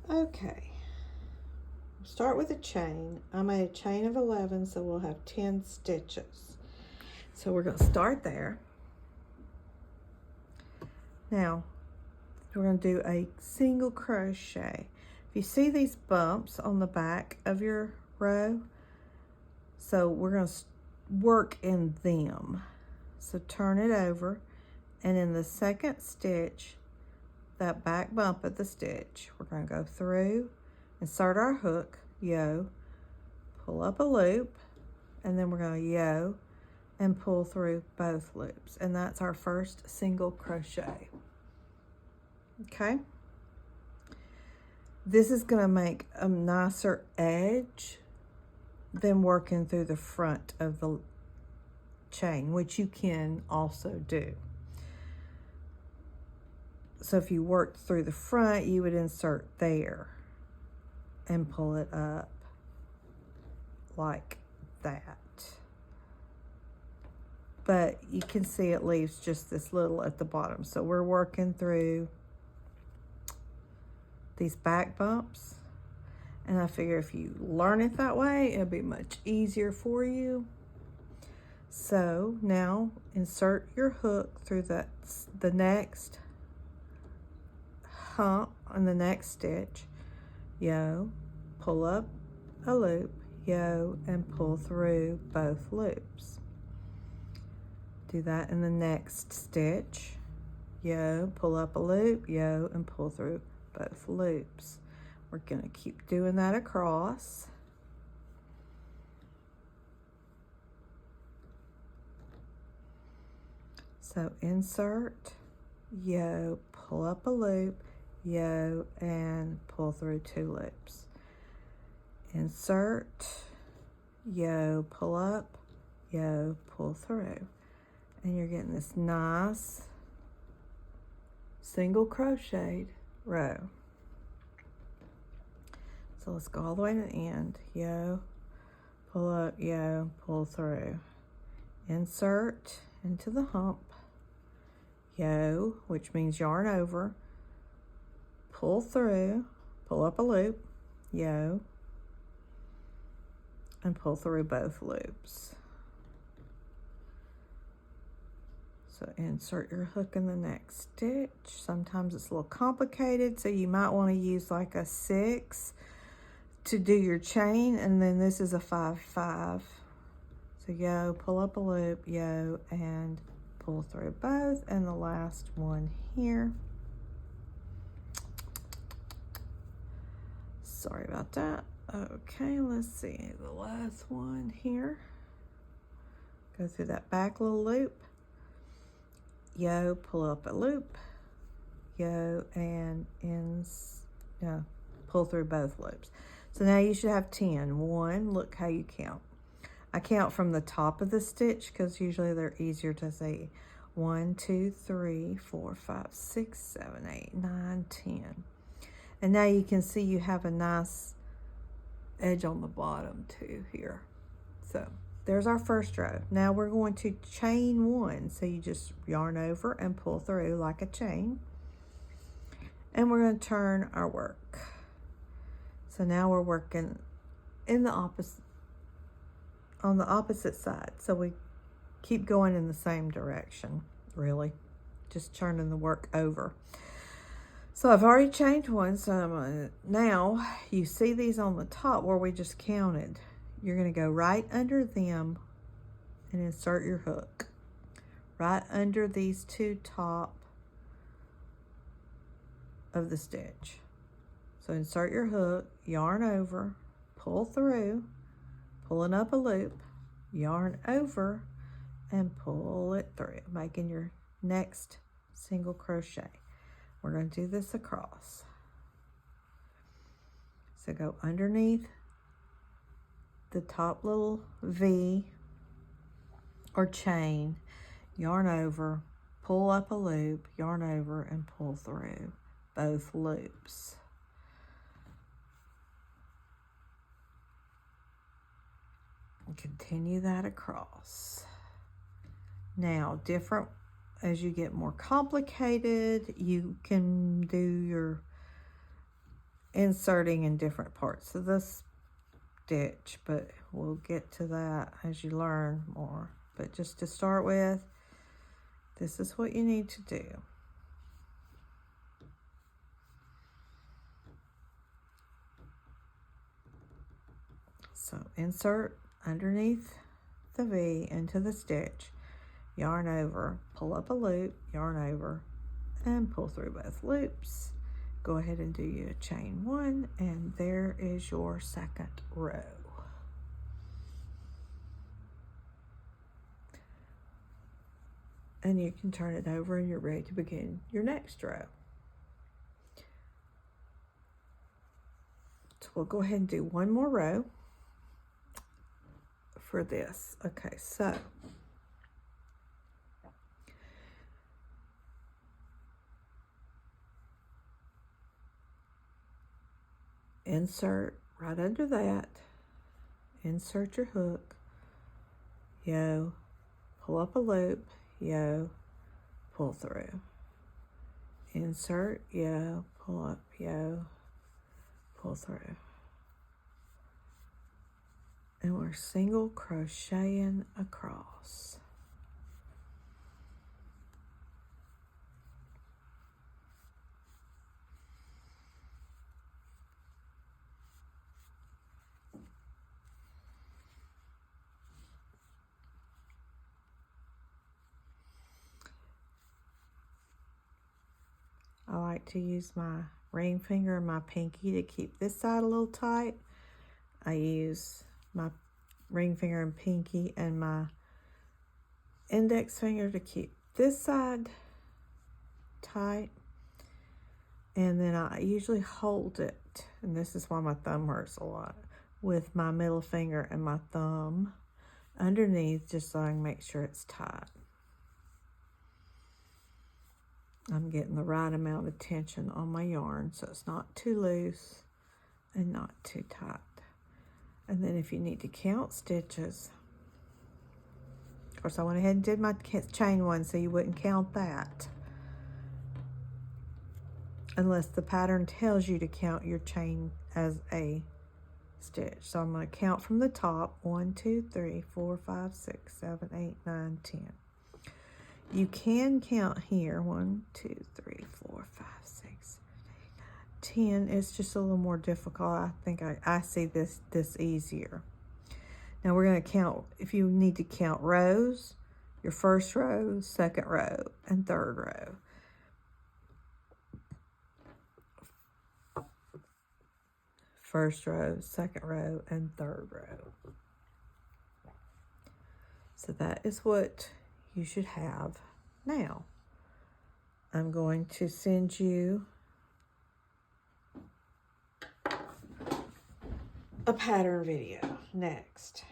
Okay, start with a chain. I made a chain of 11, so we'll have 10 stitches. So we're going to start there. Now, we're going to do a single crochet. If you see these bumps on the back of your row, so we're going to work in them. So turn it over, and in the second stitch, that back bump of the stitch, we're going to go through, insert our hook, yo, pull up a loop, and then we're going to yo and pull through both loops, and that's our first single crochet. Okay, this is going to make a nicer edge than working through the front of the chain, which you can also do. So if you worked through the front, you would insert there and pull it up like that. But you can see it leaves just this little at the bottom. So we're working through these back bumps. And I figure if you learn it that way, it'll be much easier for you. So now insert your hook through the next hump on the next stitch, yo, pull up a loop, yo, and pull through both loops. Do that in the next stitch, yo, pull up a loop, yo, and pull through both loops. We're gonna keep doing that across. So insert, yo, pull up a loop, yo, and pull through 2 loops. Insert, yo, pull up, yo, pull through. And you're getting this nice single crocheted row. So let's go all the way to the end. Yo, pull up, yo, pull through. Insert into the hump, yo, which means yarn over, pull through, pull up a loop, yo, and pull through both loops. So insert your hook in the next stitch. Sometimes it's a little complicated, so you might want to use like a 6 to do your chain, and then this is a 5-5. So yo, pull up a loop, yo, and pull through both, and the last one here. Sorry about that. Okay, let's see, the last one here. Go through that back little loop, yo, pull up a loop, yo, and pull through both loops. So now you should have 10. 1, look how you count. I count from the top of the stitch because usually they're easier to see. 1, 2, 3, 4, 5, 6, 7, 8, 9, 10. And now you can see you have a nice edge on the bottom too here. So there's our first row. Now we're going to chain 1. So you just yarn over and pull through like a chain. And we're going to turn our work. So now we're working in the opposite, on the opposite side. So we keep going in the same direction, really. Just turning the work over. So I've already chained 1. So now you see these on the top where we just counted. You're going to go right under them and insert your hook. Right under these 2 top of the stitch. So insert your hook, yarn over, pull through, pulling up a loop, yarn over, and pull it through, making your next single crochet. We're going to do this across. So go underneath the top little V or chain, yarn over, pull up a loop, yarn over, and pull through both loops. And continue that across. Now, as you get more complicated, you can do your inserting in different parts of the stitch, but we'll get to that as you learn more. But just to start with, this is what you need to do. So insert underneath the V into the stitch, yarn over, pull up a loop, yarn over, and pull through both loops. Go ahead and do your chain 1, and there is your second row. And you can turn it over and you're ready to begin your next row. So we'll go ahead and do one more row for this. Okay, so insert right under that, insert your hook, yo, pull up a loop, yo, pull through, insert, yo, pull up, yo, pull through. And we're single crocheting across. I like to use my ring finger and my pinky to keep this side a little tight. I use my ring finger and pinky and my index finger to keep this side tight. And then I usually hold it, and this is why my thumb hurts a lot, with my middle finger and my thumb underneath, just so I can make sure it's tight. I'm getting the right amount of tension on my yarn so it's not too loose and not too tight. And then if you need to count stitches, of course I went ahead and did my chain 1 so you wouldn't count that, unless the pattern tells you to count your chain as a stitch. So I'm going to count from the top, 1, 2, 3, 4, 5, 6, 7, 8, 9, 10. You can count here, 1, 2, 3, 4, 5, 6, 7, 8, 9, 10. It's just a little more difficult. I think I see this easier. Now we're going to count, if you need to count rows, your first row, second row, and third row. First row, second row, and third row. So that is what you should have now. I'm going to send you a pattern video next.